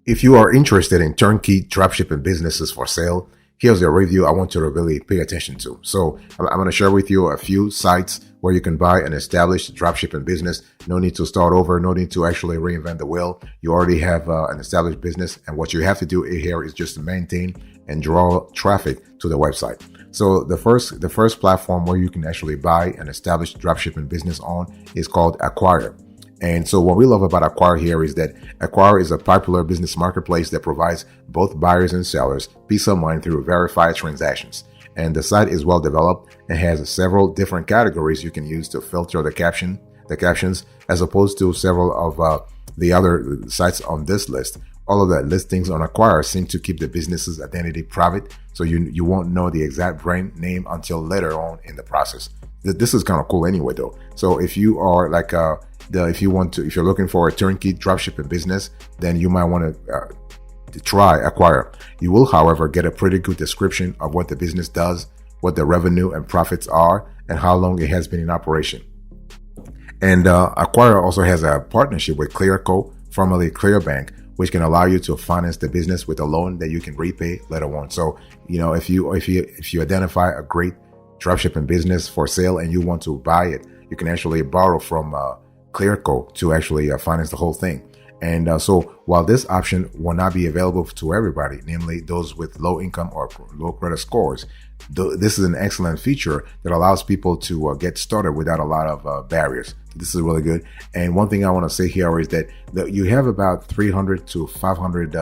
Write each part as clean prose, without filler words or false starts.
If you are interested in turnkey dropshipping businesses for sale, here's a review I want you to really pay attention to. So I'm going to share with you a few sites where you can buy an established dropshipping business. No need to start over. No need to actually reinvent the wheel. You already have an established business. And what you have to do here is just to maintain and draw traffic to the website. So the first platform where you can actually buy an established dropshipping business on is called Acquire. And so what we love about Acquire here is that Acquire is a popular business marketplace that provides both buyers and sellers peace of mind through verified transactions. And the site is well developed and has several different categories you can use to filter the captions, as opposed to several of the other sites on this list. All of the listings on Acquire seem to keep the business's identity private, so you won't know the exact brand name until later on in the process. This is kind of cool anyway, though. So if you are like if you're looking for a turnkey dropshipping business, then you might want to try Acquire. You will, however, get a pretty good description of what the business does, what the revenue and profits are, and how long it has been in operation. And Acquire also has a partnership with Clearco, formerly Clearbank, which can allow you to finance the business with a loan that you can repay later on. So, if you identify a great dropshipping business for sale and you want to buy it, you can actually borrow from Clearco to actually finance the whole thing. And so while this option will not be available to everybody, namely those with low income or low credit scores, this is an excellent feature that allows people to get started without a lot of barriers. This is really good. And one thing I want to say here is that you have about 300 to 500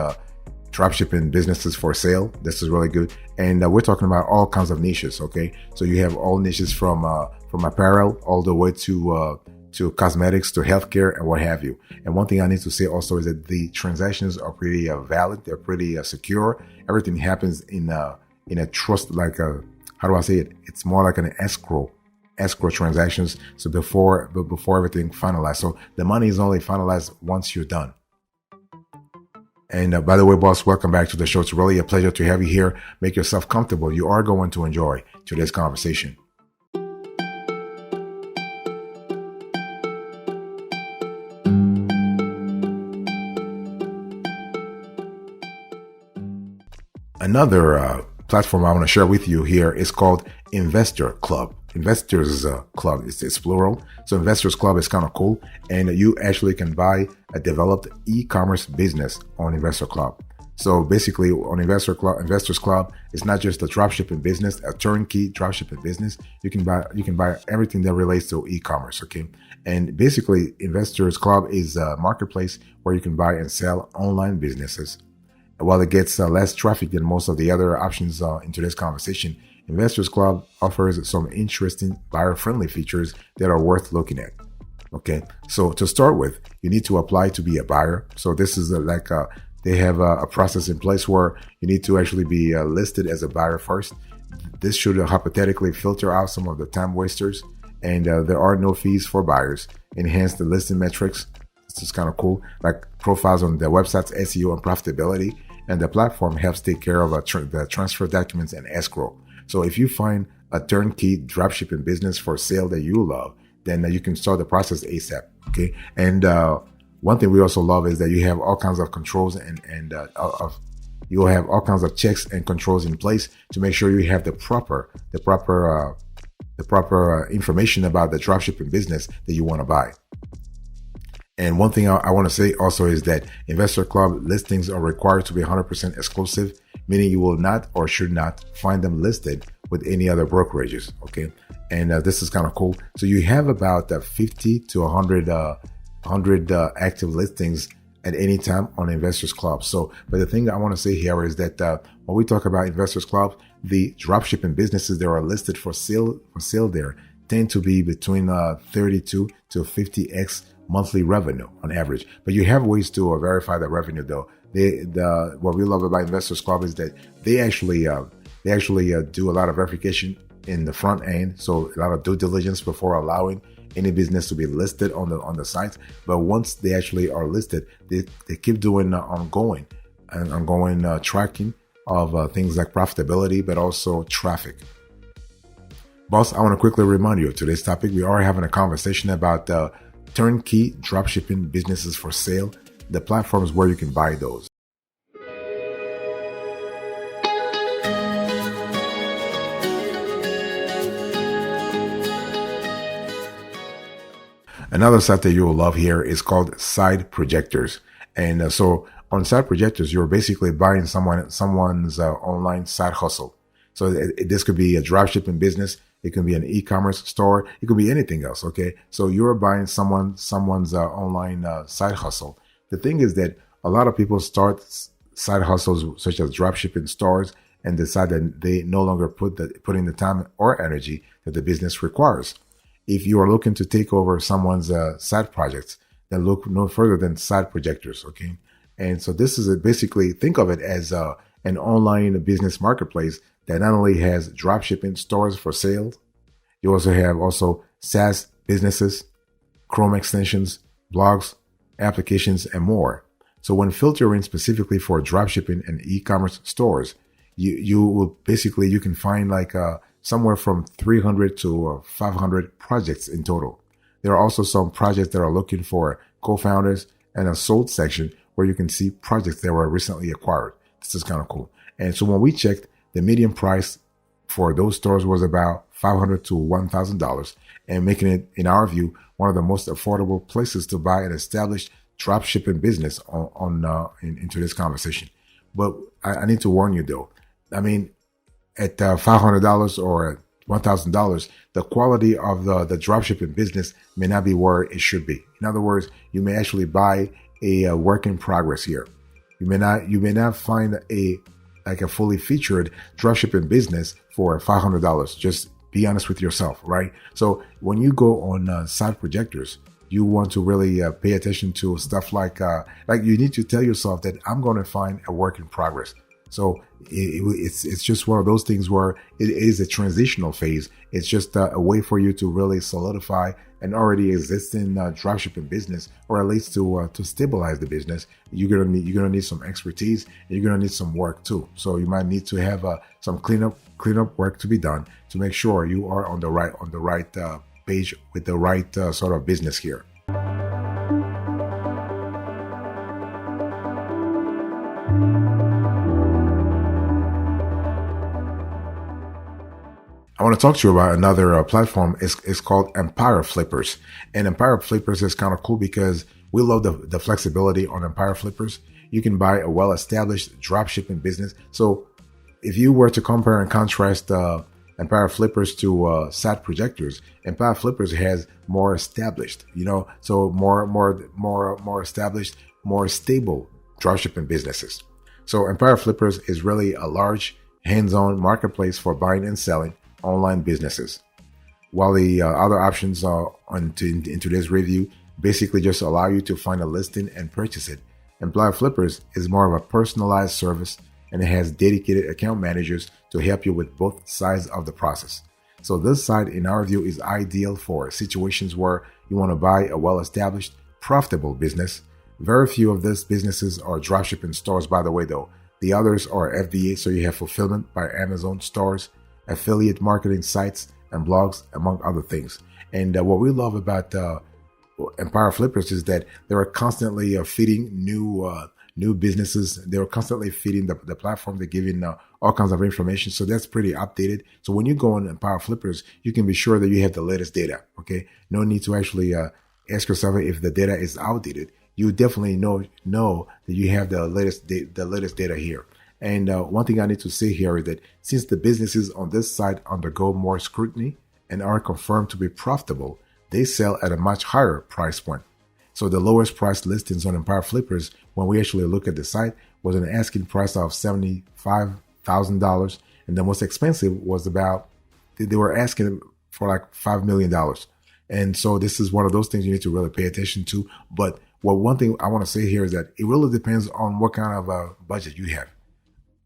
dropshipping businesses for sale. This is really good. And we're talking about all kinds of niches. Okay. So you have all niches from apparel all the way to cosmetics, to healthcare, and what have you. And one thing I need to say also is that the transactions are pretty valid. They're pretty secure. Everything happens in a trust, like how do I say it? It's more like an escrow transactions. So before everything finalized. So the money is only finalized once you're done. And by the way, boss, welcome back to the show. It's really a pleasure to have you here. Make yourself comfortable. You are going to enjoy today's conversation. Another platform I want to share with you here is called Investor Club. Investors Club, it's plural. So Investors Club is kind of cool. And you actually can buy a developed e-commerce business on Investor Club. So basically on Investors Club, it's not just a dropshipping business, a turnkey dropshipping business. You can buy everything that relates to e-commerce, okay? And basically Investors Club is a marketplace where you can buy and sell online businesses. While it gets less traffic than most of the other options in today's conversation, Investors Club offers some interesting buyer-friendly features that are worth looking at. Okay, so to start with, you need to apply to be a buyer. So this is they have a process in place where you need to actually be listed as a buyer first. This should hypothetically filter out some of the time wasters, and there are no fees for buyers. Enhance the listing metrics. This is kind of cool, like profiles on the website's SEO and profitability. And the platform helps take care of the transfer documents and escrow. So if you find a turnkey dropshipping business for sale that you love, then you can start the process ASAP. Okay. And one thing we also love is that you have all kinds of controls and you'll have all kinds of checks and controls in place to make sure you have the proper information about the dropshipping business that you want to buy. And one thing I want to say also is that Investor Club listings are required to be 100% exclusive, meaning you will not or should not find them listed with any other brokerages. Okay. And this is kind of cool. So you have about 50 to 100 active listings at any time on Investors Club. So, but the thing I want to say here is that when we talk about Investors Club, the dropshipping businesses that are listed for sale there tend to be between 32 to 50x monthly revenue on average. But you have ways to verify the revenue though. What we love about Investors Club is that they actually do a lot of verification in the front end. So a lot of due diligence before allowing any business to be listed on the site. But once they actually are listed, they keep doing ongoing tracking of things like profitability, but also traffic. Boss, I want to quickly remind you of today's topic. We are having a conversation about turnkey dropshipping businesses for sale, the platforms where you can buy those. Another site that you will love here is called Side Projectors. And so on Side Projectors, you're basically buying someone's online side hustle. So this could be a dropshipping business. It could be an e-commerce store. It could be anything else. Okay. So you're buying someone's online side hustle. The thing is that a lot of people start side hustles such as dropshipping stores and decide that they no longer put in the time or energy that the business requires. If you are looking to take over someone's side projects, then look no further than Side Projectors. Okay. And so this is basically think of it as an online business marketplace that not only has dropshipping stores for sale, you also have SaaS businesses, Chrome extensions, blogs, applications, and more. So when filtering specifically for dropshipping and e-commerce stores, you will basically, you can find like somewhere from 300 to 500 projects in total. There are also some projects that are looking for co-founders and a sold section where you can see projects that were recently acquired. This is kind of cool. And so when we checked, the median price for those stores was about $500 to $1,000, and making it, in our view, one of the most affordable places to buy an established dropshipping business into this conversation. But I need to warn you though. I mean, at $500 or $1,000, the quality of the dropshipping business may not be where it should be. In other words, you may actually buy a work in progress here. You may not find a fully featured dropshipping business for $500. Just be honest with yourself, right? So when you go on Side Projectors, you want to really pay attention to stuff like you need to tell yourself that I'm going to find a work in progress. So it's just one of those things where it is a transitional phase. It's just a way for you to really solidify an already existing dropshipping business, or at least to stabilize the business. You're gonna need some expertise, and you're gonna need some work too. So you might need to have some cleanup work to be done to make sure you are on the right page with the right sort of business here. I want to talk to you about another platform. It's called Empire Flippers. And Empire Flippers is kind of cool because we love the flexibility on Empire Flippers. You can buy a well-established dropshipping business. So if you were to compare and contrast Empire Flippers to Side Projectors, Empire Flippers has more established, so more established, more stable dropshipping businesses. So Empire Flippers is really a large hands-on marketplace for buying and selling online businesses, while the other options in today's review basically just allow you to find a listing and purchase it. Empire Flippers is more of a personalized service, and it has dedicated account managers to help you with both sides of the process. So this site, in our view, is ideal for situations where you want to buy a well-established, profitable business. Very few of these businesses are dropshipping stores, by the way, though. The others are FBA, so you have fulfillment by Amazon stores, affiliate marketing sites, and blogs, among other things. And what we love about Empire Flippers is that they are constantly feeding new businesses. They're constantly feeding the platform. They're giving all kinds of information. So that's pretty updated. So when you go on Empire Flippers, you can be sure that you have the latest data. Okay. No need to actually ask yourself if the data is outdated. You definitely know that you have the latest data here. And one thing I need to say here is that since the businesses on this site undergo more scrutiny and are confirmed to be profitable, they sell at a much higher price point. So the lowest price listings on Empire Flippers, when we actually look at the site, was an asking price of $75,000. And the most expensive was they were asking for like $5 million. And so this is one of those things you need to really pay attention to. But one thing I want to say here is that it really depends on what kind of budget you have.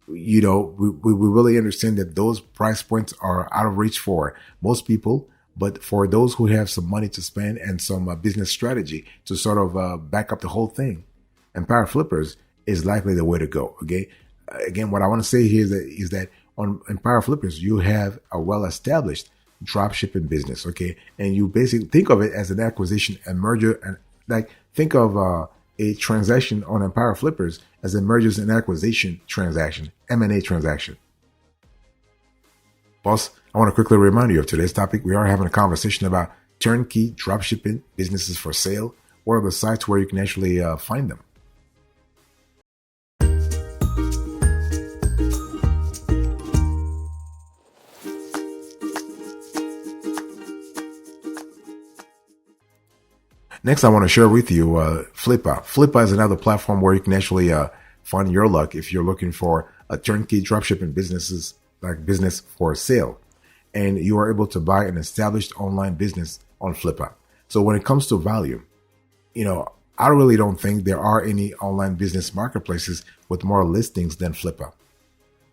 We really understand that those price points are out of reach for most people, but for those who have some money to spend and some business strategy to sort of back up the whole thing, Empire Flippers is likely the way to go. Okay. Again, what I want to say here is that on Empire Flippers, you have a well-established dropshipping business. Okay. And you basically think of it as an acquisition and merger, and think of a transaction on Empire Flippers as a mergers and acquisition transaction, M&A transaction. Boss, I want to quickly remind you of today's topic. We are having a conversation about turnkey dropshipping businesses for sale. What are the sites where you can actually find them? Next, I want to share with you Flipa. Flipa is another platform where you can actually find your luck if you're looking for a turnkey dropshipping business for sale, and you are able to buy an established online business on Flipa. So when it comes to value, I really don't think there are any online business marketplaces with more listings than Flipa.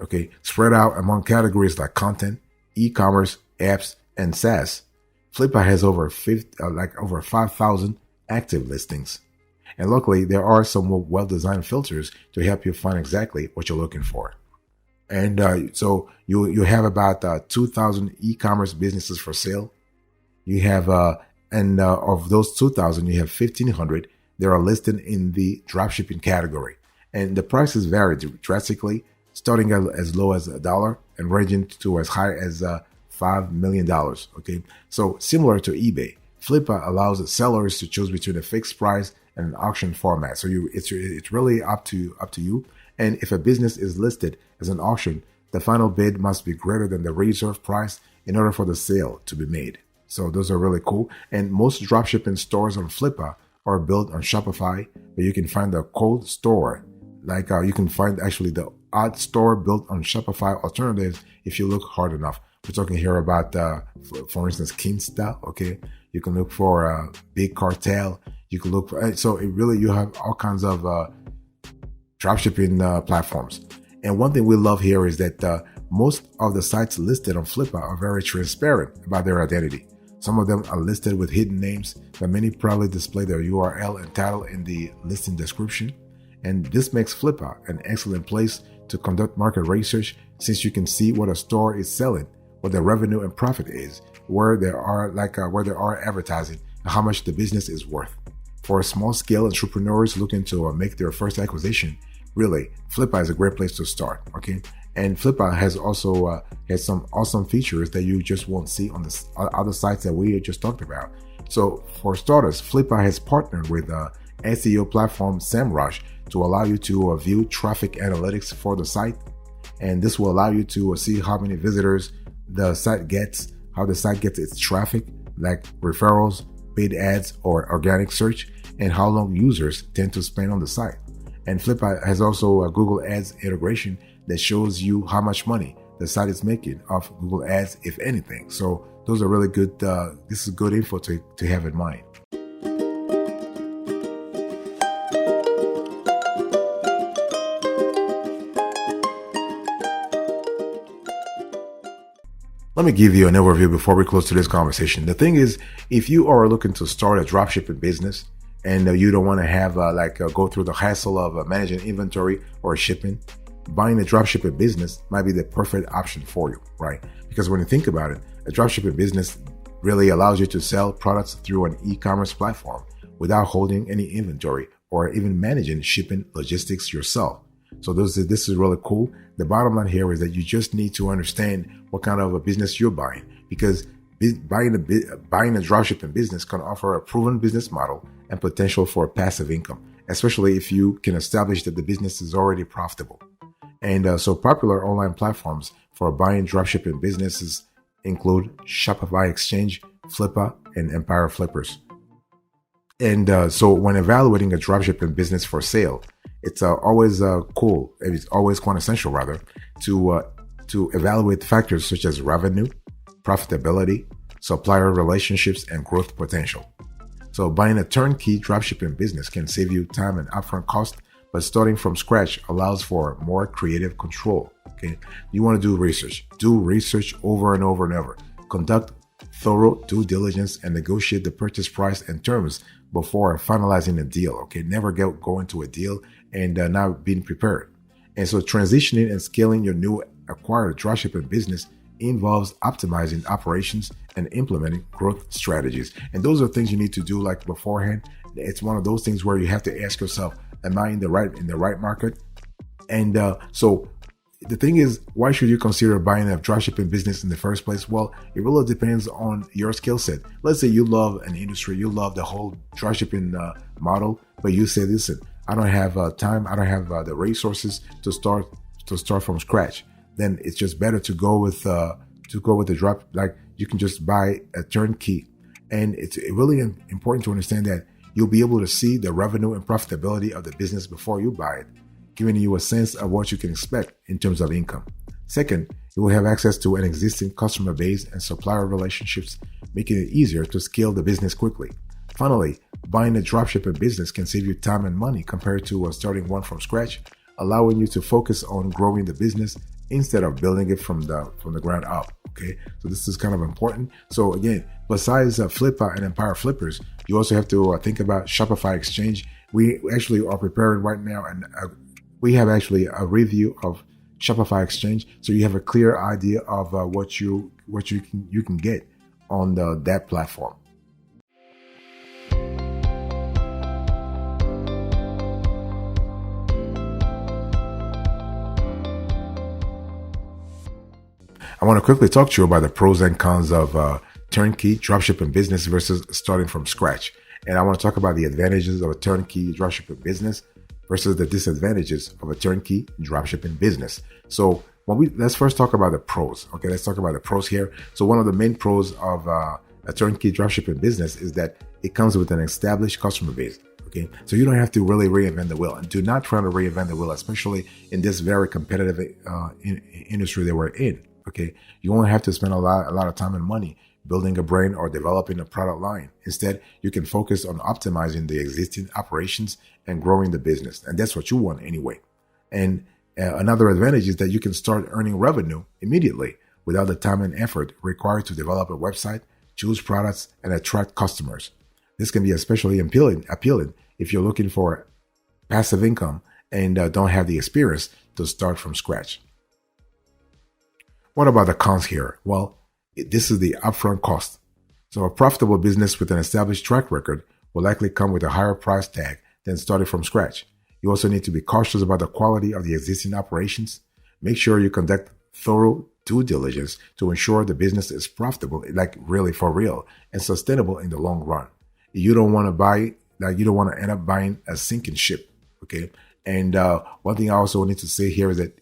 Okay, spread out among categories like content, e-commerce, apps, and SaaS. Flipa has over 5,000 active listings. And luckily, there are some well-designed filters to help you find exactly what you're looking for. And so you have about 2,000 e-commerce businesses for sale. You have, of those 2,000, you have 1,500 that are listed in the dropshipping category. And the prices vary drastically, starting as low as $1 and ranging to as high as $5 million. Okay, so similar to eBay, Flipa allows sellers to choose between a fixed price and an auction format. So it's really up to you. And if a business is listed as an auction, the final bid must be greater than the reserve price in order for the sale to be made. So those are really cool. And most dropshipping stores on Flipa are built on Shopify, but you can find the cold store. You can find actually the odd store built on Shopify alternatives if you look hard enough. We're talking here about, for instance, Kinsta. Okay, you can look for Big Cartel. You can look for you have all kinds of dropshipping platforms. And one thing we love here is that most of the sites listed on Flipa are very transparent about their identity. Some of them are listed with hidden names, but many probably display their URL and title in the listing description. And this makes Flipa an excellent place to conduct market research, since you can see what a store is selling, what the revenue and profit is, where there are advertising, and how much the business is worth. For small scale entrepreneurs looking to make their first acquisition, really, Flipa is a great place to start. Okay, and Flipa has also has some awesome features that you just won't see on the other sites that we just talked about. So for starters, Flipa has partnered with SEO platform SEMrush to allow you to view traffic analytics for the site, and this will allow you to see how many visitors the site gets, how the site gets its traffic, like referrals, paid ads, or organic search, and how long users tend to spend on the site. And Flipa has also a Google Ads integration that shows you how much money the site is making off Google Ads, if anything. So those are really good. This is good info to have in mind. Let me give you an overview before we close today's conversation. The thing is, if you are looking to start a dropshipping business and you don't want to have go through the hassle of managing inventory or shipping, buying a dropshipping business might be the perfect option for you, right? Because when you think about it, a dropshipping business really allows you to sell products through an e-commerce platform without holding any inventory or even managing shipping logistics yourself. So this is really cool. The bottom line here is that you just need to understand what kind of a business you're buying, because buying a dropshipping business can offer a proven business model and potential for passive income, especially if you can establish that the business is already profitable. And so popular online platforms for buying dropshipping businesses include Shopify Exchange, Flipa, and Empire Flippers. And so when evaluating a dropshipping business for sale, it's always cool. It's always quite essential, rather, to evaluate factors such as revenue, profitability, supplier relationships, and growth potential. So buying a turnkey dropshipping business can save you time and upfront cost, but starting from scratch allows for more creative control. Okay, you want to do research. Do research over and over and over. Conduct thorough due diligence and negotiate the purchase price and terms before finalizing a deal. Okay, never go into a deal and not being prepared. And so transitioning and scaling your new acquired dropshipping business involves optimizing operations and implementing growth strategies. And those are things you need to do like beforehand. It's one of those things where you have to ask yourself, am I in the right market? And so the thing is, why should you consider buying a dropshipping business in the first place? Well, it really depends on your skill set. Let's say you love an industry, you love the whole dropshipping model, but you say, listen, I don't have time, I don't have the resources to start from scratch. Then it's just better to go with the drop. Like, you can just buy a turnkey, and it's really important to understand that you'll be able to see the revenue and profitability of the business before you buy it, giving you a sense of what you can expect in terms of income. Second, you will have access to an existing customer base and supplier relationships, making it easier to scale the business quickly. Finally, buying a dropshipping business can save you time and money compared to starting one from scratch, allowing you to focus on growing the business instead of building it from the ground up. Okay, so this is kind of important. So again, besides Flipa and Empire Flippers, you also have to think about Shopify Exchange. We actually are preparing right now, and we have actually a review of Shopify Exchange, so you have a clear idea of what you can get on that platform. I want to quickly talk to you about the pros and cons of turnkey dropshipping business versus starting from scratch. And I want to talk about the advantages of a turnkey dropshipping business versus the disadvantages of a turnkey dropshipping business. So let's first talk about the pros. Okay, let's talk about the pros here. So one of the main pros of a turnkey dropshipping business is that it comes with an established customer base. Okay, so you don't have to really reinvent the wheel, and do not try to reinvent the wheel, especially in this very competitive industry that we're in. Okay, you won't have to spend a lot of time and money building a brand or developing a product line. Instead, you can focus on optimizing the existing operations and growing the business. And that's what you want anyway. And another advantage is that you can start earning revenue immediately without the time and effort required to develop a website, choose products, and attract customers. This can be especially appealing if you're looking for passive income and don't have the experience to start from scratch. What about the cons here? Well, this is the upfront cost. So a profitable business with an established track record will likely come with a higher price tag than starting from scratch. You also need to be cautious about the quality of the existing operations. Make sure you conduct thorough due diligence to ensure the business is profitable, like really for real, and sustainable in the long run. You don't want to end up buying a sinking ship. Okay. And one thing I also need to say here is that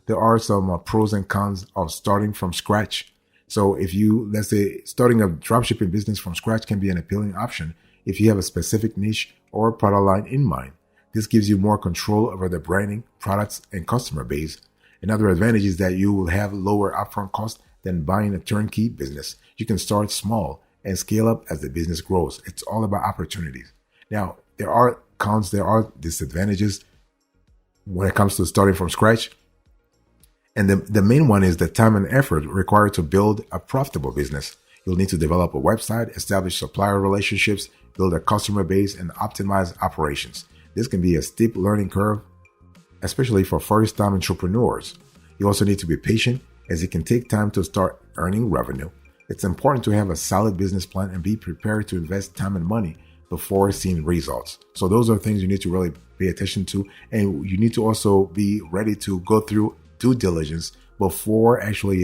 there are some pros and cons of starting from scratch. So let's say starting a dropshipping business from scratch can be an appealing option if you have a specific niche or product line in mind. This gives you more control over the branding, products, and customer base. Another advantage is that you will have lower upfront costs than buying a turnkey business. You can start small and scale up as the business grows. It's all about opportunities. Now, there are cons, there are disadvantages when it comes to starting from scratch. And the main one is the time and effort required to build a profitable business. You'll need to develop a website, establish supplier relationships, build a customer base, and optimize operations. This can be a steep learning curve, especially for first-time entrepreneurs. You also need to be patient, as it can take time to start earning revenue. It's important to have a solid business plan and be prepared to invest time and money before seeing results. So those are things you need to really pay attention to, and you need to also be ready to go through due diligence before actually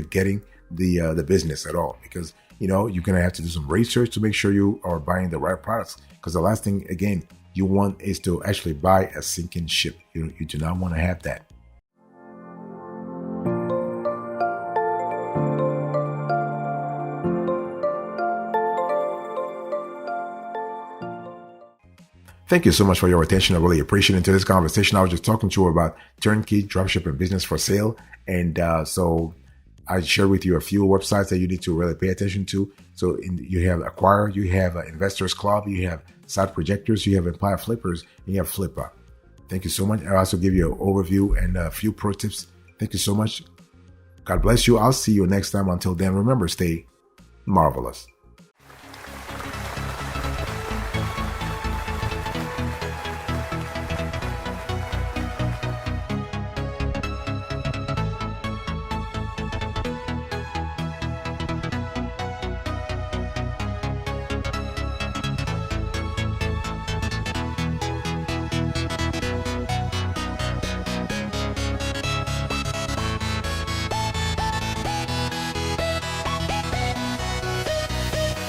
getting the business at all, because you're gonna have to do some research to make sure you are buying the right products, because the last thing again you want is to actually buy a sinking ship. You do not want to have that. Thank you so much for your attention. I really appreciate it. In today's conversation, I was just talking to you about turnkey dropshipping business for sale. And so I shared with you a few websites that you need to really pay attention to. So you have Acquire, you have Investors Club, you have Site Projectors, you have Empire Flippers, and you have Flipa. Thank you so much. I'll also give you an overview and a few pro tips. Thank you so much. God bless you. I'll see you next time. Until then, remember, stay marvelous.